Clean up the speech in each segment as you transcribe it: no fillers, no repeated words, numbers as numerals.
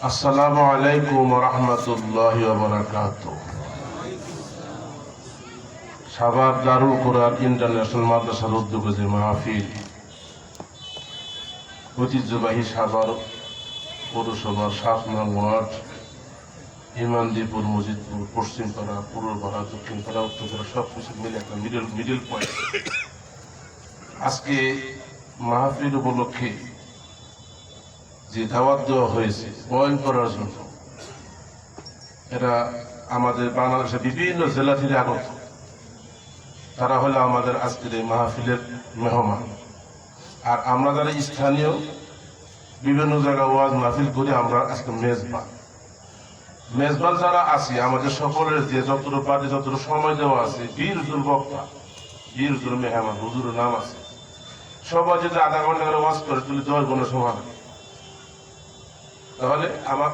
আসসালামু আলাইকুম ওয়া রাহমাতুল্লাহি ওয়া বারাকাতুহু। সাভার দারুল কোরআন ইন্টারন্যাশনাল মাদ্রাসার উদ্যোগে যে মাহফিল, ঐতিহ্যবাহী সাভার পৌরসভার 7 নং ওয়ার্ড ইমানদীপুর, মজিদপুর, পশ্চিমপাড়া, পূর্বপাড়া, দক্ষিণপাড়া, উত্তরপাড়া সবকিছু মিলে একটা মিডল পয়েন্ট। আজকে মাহফিল উপলক্ষে যে দাওয়াত দেওয়া হয়েছে বয়ান করার জন্য, এরা আমাদের বাংলাদেশের বিভিন্ন জেলা থেকে আগত। তারা হলো আমাদের আজকের এই মাহফিলের মেহমান। আর আমরা যারা স্থানীয় বিভিন্ন জায়গায় ওয়াজ মাহফিল করে আমরা আজকে মেজবান যারা আছি, আমাদের সকলের যে যতটুকু পার্টি যতটুকু সময় দেওয়া আছে, বীর হুজুর বক্তা, বীর হুজুর মেহমান, হুজুরের নাম আছে, সবাই যদি আধা ঘন্টা করে ওয়াজ করে তুলে 10 গুণের সমান। তাহলে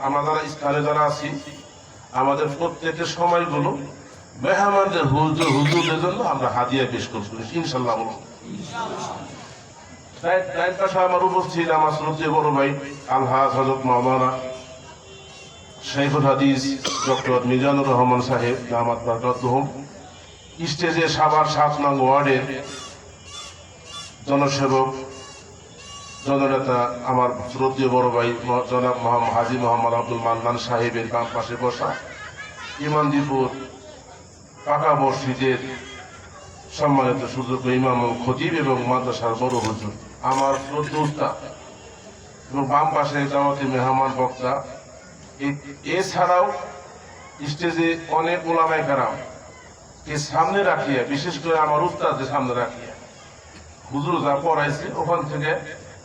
আমরা যারা স্থানে যারা আছি, আমাদের প্রত্যেকের সময়গুলো মেহমানদের হুজুরদের জন্য আমরা হাদিয়া পেশ করবো ইনশাল্লাহ। তাই পাশে আমার উপস্থিত আমার শ্রদ্ধেয় বড় ভাই আলহাজ হযরত মাওলানা শাইখুল হাদিস ডক্টর মিজানুর রহমান সাহেব দামাত বারকাতুহুম, স্টেজে সাভার 7 নং ওয়ার্ডের জনসেবক জননেতা আমার শ্রদ্ধেয় বড় ভাই জনাব হাজী মোহাম্মদ আব্দুল মান্নান সাহেবের বাম পাশে বসা ইমানদীপুর পাকা মসজিদের সম্মানিত সুযোগ্য ইমাম ও খতিব এবং মাদ্রাসার বড় হুজুর আমার শ্রদ্ধেয় উস্তাদ, এবং বাম পাশে দাওয়াতি মেহমান বক্তা। এছাড়াও স্টেজে অনেক ওলামায়ে কেরাম এর সামনে রাখিয়া, বিশেষ করে আমার উস্তাদের সামনে রাখিয়া হুজুর যা পড়াইছে ওখান থেকে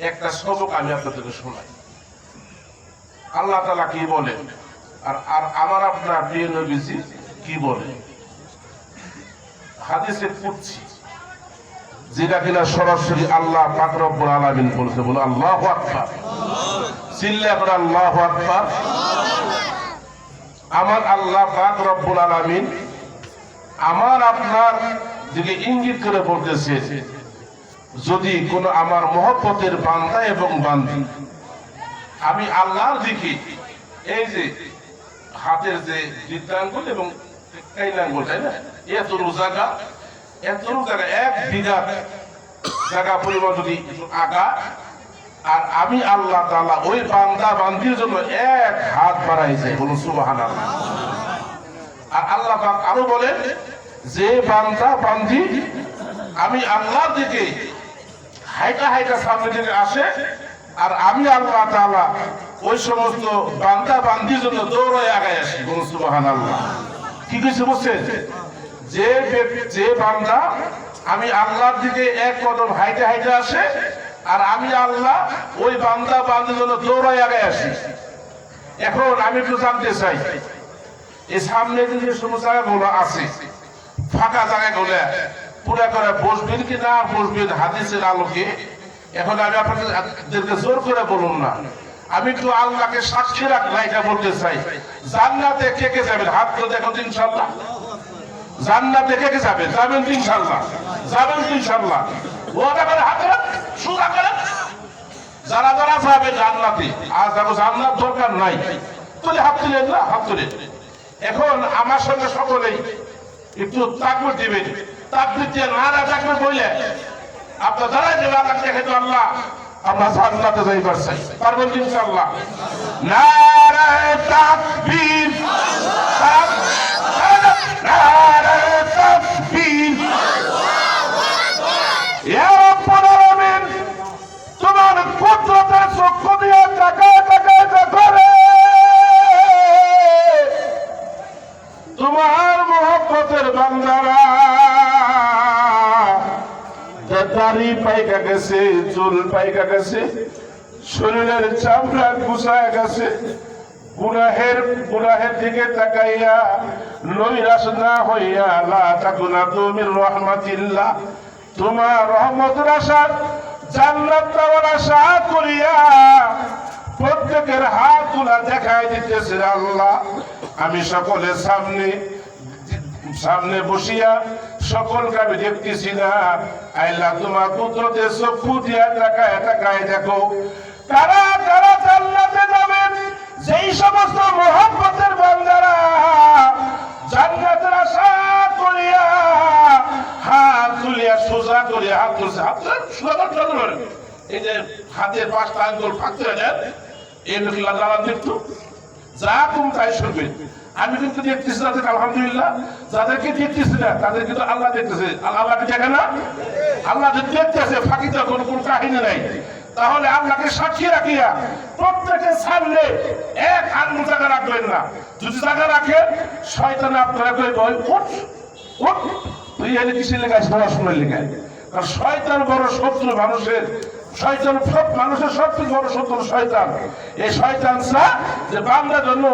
একটা সবক আমি আপনাদেরকে শোনাই। আল্লাহ তাআলা কি বলেন আর আমার আপনার প্রিয় নবীজি কি বলেন, হাদিসে কুদসি, যেটা কিনা সরাসরি আল্লাহ পাক রব্বুল আলামিন বলেছে। বলে আল্লাহু আকবার, চিল্লা করে আল্লাহু আকবার। আমার আল্লাহ পাক রব্বুল আলামিন আমার আপনার দিকে ইঙ্গিত করে বলতেছে, যদি কোন আমার মহব্বতের বান্দা এবং বান্দি আমি আল্লাহর দিকে, এই যে হাতের যে বৃদ্ধাঙ্গুল এবং কাইনাঙ্গুল, তাই না, এতটুকু জায়গা 1 বিঘা জায়গা পরিমাণ যদি আগা, আর আমি আল্লাহ তাআলা ওই বান্দা বান্দির জন্য 1 হাত বাড়াই যায়। বলুন সুবহানাল্লাহ। আর আল্লাহ পাক আরো বলেন, যে বান্দা বান্দি আমি আল্লাহর দিকে হাইটা সামনে দিকে আসে, আর আমি আল্লাহ তাআলা ওই সমস্ত বান্দা বান্দির জন্য দৌড়ে আগায় আসি। বলুন সুবহানাল্লাহ। কি কিছু বলছেন, যে বান্দা আমি আল্লাহর দিকে 1 কদম হাইটা আসে, আর আমি আল্লাহ ওই বান্দা বান্দির জন্য দৌড়াই আগায় আসি। এখন আমি একটু জানতে চাই, এই সামনে যে সমস্ত জায়গাগুলো আছে, ফাঁকা জায়গাগুলো পুরা করে বসবেন কি না বসবেন হাদিসের আলোকে, এখন আমি আপনাদেরকে জোর করে বলুন না, আমি একটু আল্লাহকে সাক্ষী রাখলাম এটা বলতে চাই। জান্নাতে কে কে যাবেন? হাত তো দেখো ইনশাআল্লাহ। জান্নাতে কে কে যাবেন? যাবেন ইনশাআল্লাহ, যাবেন ইনশাআল্লাহ। ওটা করে হাত ধরে সুরা করে যারা যারা যাবে জান্নাতে, আর যাবো জান্নাত দরকার নাই, তুলে হাত তুলেন না, হাত তুলে। এখন আমার সঙ্গে সকলেই একটু তাকবীর দিবেন। তাকবীর দিয়ে নারা তাকবীর বলে আপনার দাঁড়ায় দেবে, আল্লাহ দেখে তো আল্লাহ আমরা জান্নাতে যাইবার চাই, পারবেন ইনশাআল্লাহ। নারায়ে তাকবীর, নারায়ে তাকবীর। ইয়া রাব্বুল আলামিন, তোমার কুদরতের চক্ষু দিয়ে তাকায় দেখো রে, তোমার মহব্বতের বান্দারা দাড়ি পাইকা গেছে, চুল পাইকা গেছে, শরীরের চামড়া গুছায় গেছে, গুনাহের দিকে তাকাইয়া নৈরাশ না হইয়া লা তাকুনাতু মির রাহমাতিল্লাহ, তোমার রহমতের আশা, জান্নাত পাওয়ার আশা করিয়া প্রত্যেকের হাত তুলা দেখাই দিতেছে। আল্লাহ, আমি সকলের সামনে সামনে বসিয়া সকলকে আমি দেখতেছি না, আল্লাহ তোমার কুদরতের চক্ষু দিয়া তাকায় তাকায় দেখো কারা কারা জান্নাতে যাবেন। যেই সমস্ত মহব্বতের বান্দারা জান্নাতের আশা করিয়া হাত তুলিয়া সোজা করিয়া হাত তুলছে, হাত সোজা করে এই যে হাতের 5টা আঙ্গুল ফাঁকতে দেন, এই লোক আল্লাহ দেখতো যা কম তাই শুনবে। আমি কিন্তু দেখতেছি তাদের, আলহামদুলিল্লাহ যাদেরকে দেখতেছি না তাদের কিন্তু আল্লাহ দেখতেছে। আল্লাহকে দেখে না, আল্লাহ দেখতেছে, ফাঁকিতে কোনো কাহিনী নাই। তাহলে আল্লাহকে সাক্ষী রাখিয়া প্রত্যেকে ছাড়লে এক আঙ্গুল টাকা রাখবেন না। যদি টাকা রাখেন শয়তান আপনারা কই বই উঠ উঠ, তুই এনে কিসের লেখায় পড়াশোনার লেখায়। কারণ শয়তান বড় শত্রু মানুষের, শয়তান সব মানুষের সবচেয়ে বড় শত্রু শয়তান। এই শয়তান যে বান্দার জন্য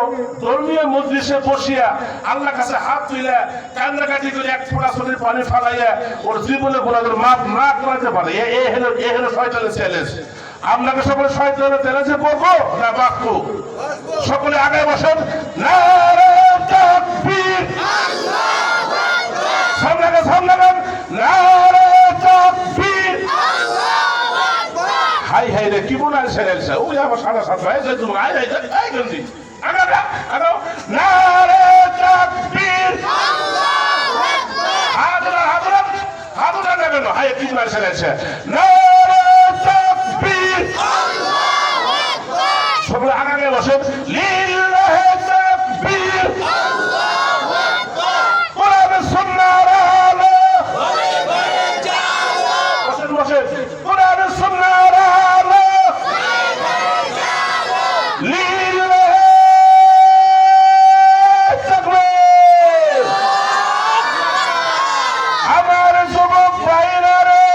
ধর্মীয় মজলিসে বসিয়া আল্লাহর কাছে হাত তুলে কান্নাকাটি করে এক ফোঁটা চোখের পানি ফালাইয়া ওর জীবনে গুনাহের মাপ না করাতে পারে, এ হলো শয়তানের চ্যালেঞ্জ। আপনাকে সকলে শয়তানের চ্যালেঞ্জে পড়বো না বাঁকবো? সকলে আগে বসেন, নারে তাকবীর, সামনে সামনে নারে তাকবীর। হাই হাই রে কি মনে আছে রেলসা ওই আমার 7:30 ভাই যে তুমি আই আই গন্দি আগা আগা নারে তাকবীর, আল্লাহু আকবার, হাদরা হাদরা নেবেন। হাই কি মনে আছে রেলসা নারে তাকবীর, আল্লাহু আকবার। সবাই আগে বসে লিল্লাহি তাকবীর, আল্লাহু আকবার। কোরআন সুন্নাহর আলো ঘরে ঘরে জালো, বসেন বসেন, কোরআন সুন্নাহর আলো ঘরে ঘরে জালো, লিল্লাহি তাকবীর। আমার যুবক ভাইরা রে,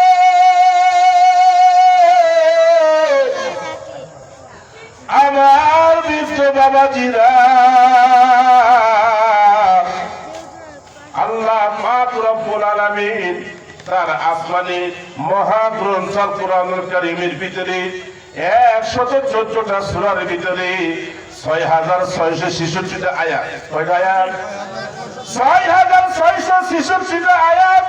আমার বৃদ্ধ বাবাজিরা, আল্লাহ পাক রব্বুল আলামিন তার আসমানি মহাগ্রন্থ আল কোরআনুল কারীমের ভিতরে 114টা সূরার ভিতরে 6666টা আয়াত, কয়টা আয়াত? 6666টা আয়াত।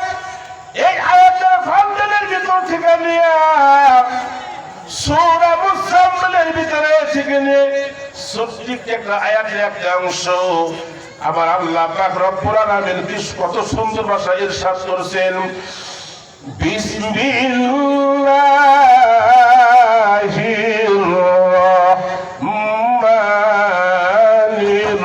এই আয়াতের ফান্ডেলের ভিতর থেকে নিয়ে সূরা মুজাম্মিলের ভিতরে থেকে নিয়ে সবচেয়ে একটা আয়াতের একটা অংশ আমার আল্লাহ পাক রব্বুল আলামিন কত সুন্দর ভাষায় ইরশাদ করেছেন, বিসমিল্লাহির রাহমানির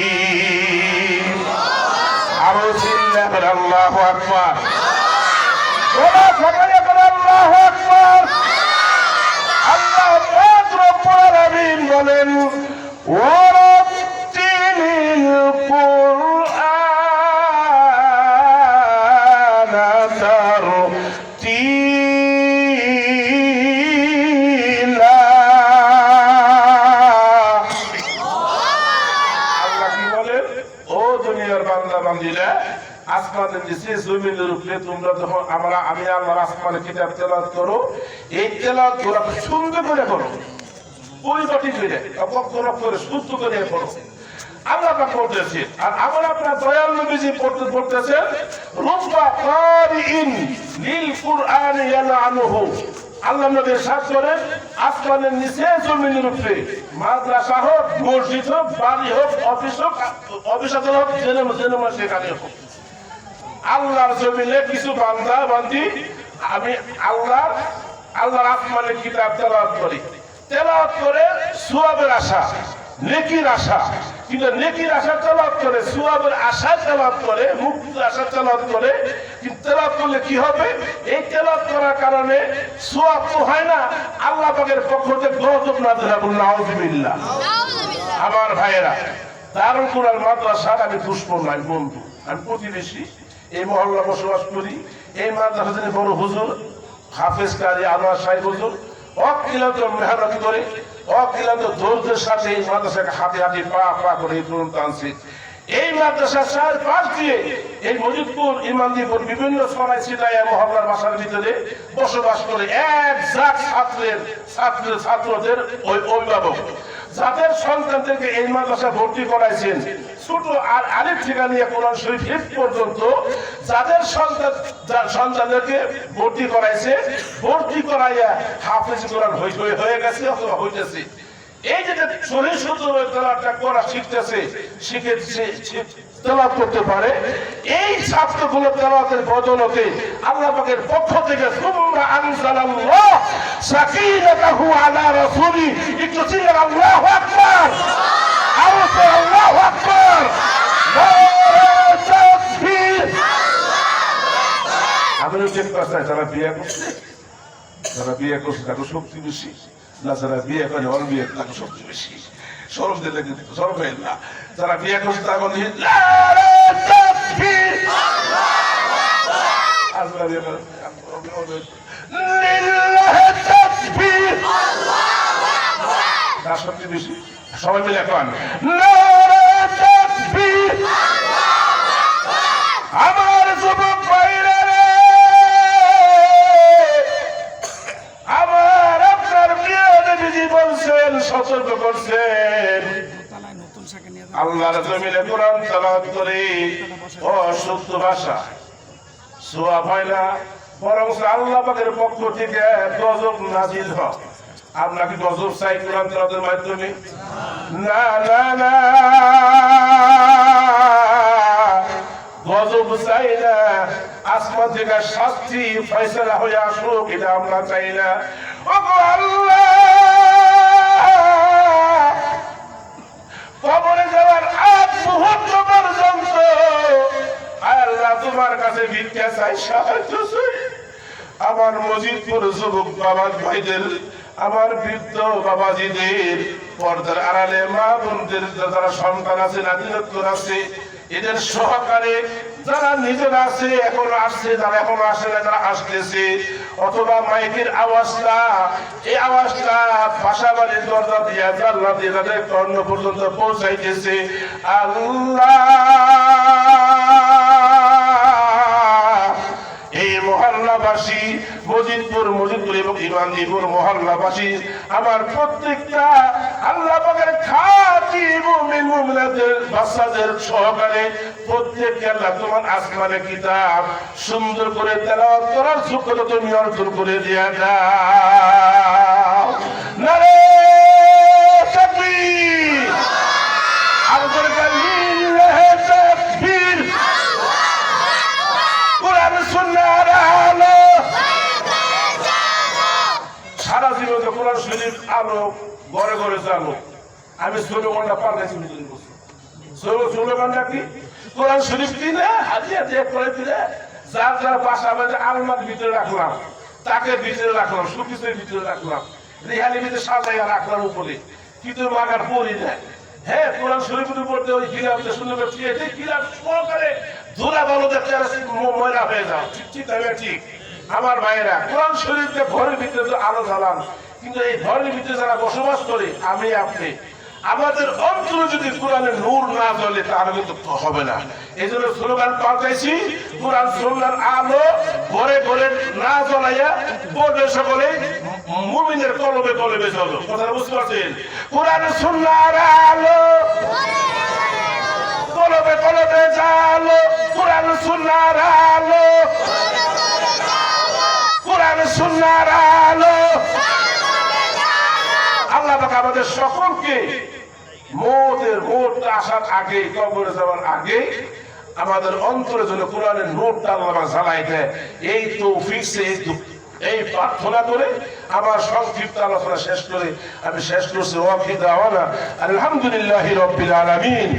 রাহিম। আরো চিল্লা করে আল্লাহু আকবার, ওরা সবাই করে আল্লাহু আকবার। আল্লাহ পাক রব্বুল আলামিন বলেন, ওয়ারাত্তিলিল কুরআনা তারতিলা। আল্লাহ কি বলেন? ও দুনিয়ার বান্দা বান্দিরা, আসমানের নিচে জমিনের উপরে তোমরা যখন আমি আল্লাহর আসমানের কিতাব তেলাওয়াত করো, এই তেলাওয়াত তোমরা সুন্দর করে করো, পরিপাটি করে অপকরণ করে শুদ্ধ করে করো। আল্লাহ পাক বলতেছে, আর আমরা আপনার দয়াল নবীজি পড়তেছেন, রুব্বা কারিইন লিল কুরআন ইয়ালানুহু। আল্লাহ নবী ইরশাদ করেন, আসমানের নিচে জমিনের উপরে, মাদ্রাসা হোক, মসজিদ হোক, বাড়ি হোক, অফিস হোক, অফিস হোক, জেনে সেখানে হোক, আল্লাহর জমিনে কিছু বান্দা বান্দি আমি আল্লাহর আসমানের কিতাব তেলাওয়াত করি, তেলাওয়াত করে সওয়াবের আশা, নেকির আশা, কিন্তু নেকির আশা তেলাওয়াত করে, সওয়াবের আশা তেলাওয়াত করে, মুক্তির আশা তেলাওয়াত করে। কিন্তু তেলাওয়াত করলে কি হবে? এই তেলাওয়াত করার কারণে সওয়াব তো হয় না, আল্লাহ পাকের পক্ষ থেকে গজব নাযিল হয়। নাউযুবিল্লাহ। আমার ভাইয়েরা, দারুল কুরআন মাদ্রাসার আমি দুশমন নাই, বন্ধু, আমি প্রতিবেশী, এই মহল্লা বসবাস করি। এই মাদ্রাসার বড় হুজুর হাফেজ কারি আনোয়ার সাহেব হুজুর অক্লান্ত মেহনত করে, অক্লান্ত ধৈর্যের সাথে এই মাদ্রাসাকে হাতে হাতে পা পা করে এই পর্যন্ত আনছে। এই মাদ্রাসা 4-5 দিয়ে এই মজিদপুর ইমামদীপুর বিভিন্ন সরাই সিটাইয়া মহল্লার বাসার ভিতরে বসবাস করে একজাক ছাত্রদের ওই অভিভাবক যাদের সন্তানদেরকে এই মাদ্রাসা ভর্তি করাইছেন, ছোট আর আলিফ থেকে নিয়ে কোরআন শরীফ হিফজ পর্যন্ত যাদের সন্তানদেরকে ভর্তি করাইছে, ভর্তি করাইয়া হাফেজ কোরআন হয়ে গেছে অথবা হইতেছে। এই যে শরীর শুদ্ধ তেলাওয়াতটা করা শিখতেছে, তেলাওয়াত করতে পারে, এই ছাত্রগুলো তেলাওয়াতের বদলতে আল্লাহ পাকের পক্ষ থেকে সুম্মা আনজালাল্লাহ সাকিনাতাহু আলা রাসূলি, একটু চিল্লান আল্লাহু আকবার, আল্লাহু আকবার, নারে তাকবীর। আমি চেক করতে যারা বিয়ে করছে, তাকে শক্তি বেশি না, যারা বিয়ে করে ওর বিয়ে তাকে শক্তি বেশি, সরব দিলে সরব হয় না। যারা বিয়ে করছে তারা বলে তার শক্তি বেশি, সবাই মিলে এখন আমার যুবক ভাইরা রে, আমার আপনার প্রিয় নবীজি বলছেন, সতর্ক করছেন, আল্লাহর জমিনে কোরআন তেলাওয়াত করে অশুদ্ধ ভাষা সওয়াব হয় না, বরং আল্লাহ পাকের পক্ষ থেকে গজব নাজিল হয়। আমরা কি গজব চাই কোরআন তেলাওয়াতের মাধ্যমে? না না না, গজব চাই না, আসমান থেকে শাস্তি ফয়সালা হয়ে আসুক, এটা আমরা চাই না। ওগো আল্লাহ, কবরে যাওয়ার আগ মুহূর্ত পর্যন্ত আল্লাহ তোমার কাছে ভিক্ষা চাই, সাহায্য চাই। আমার মজিদপুর যুবক বাবা ভাইদের, আমার বৃদ্ধ বাবাজিদের, পর্দার আড়ালে মা বোনদের যারা সন্তান আছে, নাতিনাতন আছে, এদের সহকারে যারা নিজেরা আছে, এখন আসছে, যারা এখন আসে না, যারা আসতেছে, অথবা মাইকের আওয়াজটা, এই আওয়াজটা বাসাবাড়ির দরজা দিয়ে জানলা দিয়ে তাদের কর্ণ পর্যন্ত পৌঁছাইতেছে। আল্লাহ, এই মহল্লাবাসী, মজিদপুর এবং ইমামদীপুর মহল্লাবাসী, আমার প্রত্যেকটা আল্লাহ পাকের খাঁটি মুমিন মুমিনাতের বাচ্চাদের সহকারে প্রত্যেককে আল্লাহ তোমার আসমানে কিতাব সুন্দর করে তেলাওয়াত করার যোগ্যতা তুমি অর্জন করে দিয়া দাও। নারে তাকবীর, আরজোরে লিল্লাহ তাকবীর। কোরআন সুন্নাহর আলো, সারা জীবনে কোরআন শরীফ আলো ঘরে ঘরে জানো। আমি স্লোগানটা পাল্টাইছি, স্লোগানটা কি? কোরআন শরীফ দিলে হাজিয়া দিয়ে করে দিলে যার যার বাসা আমাদের আলমার ভিতরে রাখলাম, তাকে ভিতরে রাখলাম, সুকিসের ভিতরে রাখলাম, রেহালির ভিতরে সাজাইয়া রাখলাম উপরে, কিন্তু মাগার পড়ি দেয়। হ্যাঁ, কোরআন শরীফের উপর দিয়ে ওই গিলাপটা সুন্দর করে গিলাপ সহকারে ধুলা ভালো দেখতে ময়লা হয়ে যাও, ঠিক ঠিক। আমার ভাইয়েরা, কোরআন শরীফকে ঘরের ভিতরে তো আলো জ্বালান, কিন্তু এই ঘরের ভিতরে যারা বসবাস করে, আমি আপনি, আমাদের অন্তরে যদি কোরআনের নূর না জ্বলে তাহলে কিন্তু হবে না। এই জন্য স্লোগান পাল্টাইছি, কোরআন সুন্নাহর আলো ঘরে ঘরে না জ্বলাইয়া বলবে সকলে মুমিনের কলবে কলবে জ্বলো। কথা বুঝতে পারছেন? কোরআন সুন্নাহর আলো কলবে কলবে জ্বালো, কোরআন সুন্নাহর আলো, কোরআন সুন্নাহর আলো। আল্লাহ পাক আমাদের সকলকে মৌতটা আসার আগে, কবরে যাওয়ার আগে আমাদের অন্তরে যেন কোরআনের নূরটা আল্লাহ জ্বালাই দেয়, এই তৌফিক এই প্রার্থনা করে আমার সংক্ষিপ্ত আলোচনা শেষ করে আমি শেষ করছি। ওয়াকিদ দাওয়ানা আলহামদুলিল্লাহি রাব্বিল আলামিন।